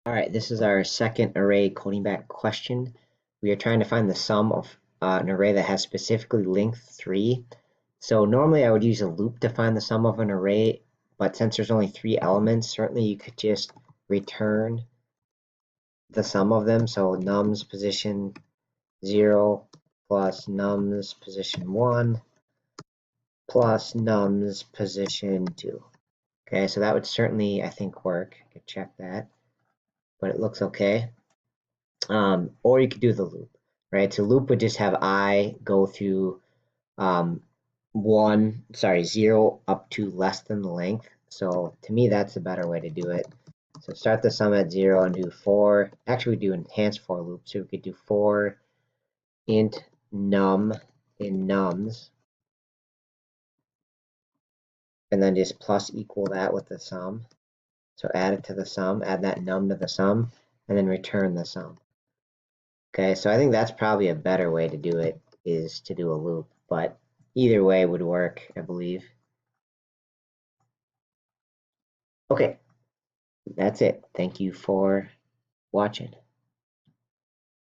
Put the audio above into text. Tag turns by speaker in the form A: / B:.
A: All right, this is our second array coding back question. We are trying to find the sum of an array that has specifically length 3. So normally I would use a loop to find the sum of an array, but since there's only 3 elements, certainly you could just return the sum of them. So num's position 0 plus num's position 1 plus num's position 2. Okay, so that would certainly, I think, work. I could check that, but it looks okay. Or you could do the loop, right? So loop would just have I go through 0 up to less than the length. So to me, that's a better way to do it. So start the sum at 0 and do 4. Actually, we do enhanced for loop. So we could do 4 int num in nums, and then just plus equal that with the sum. So add it to the sum, add that num to the sum, and then return the sum. Okay, so I think that's probably a better way to do it, is to do a loop, but either way would work, I believe. Okay, that's it. Thank you for watching.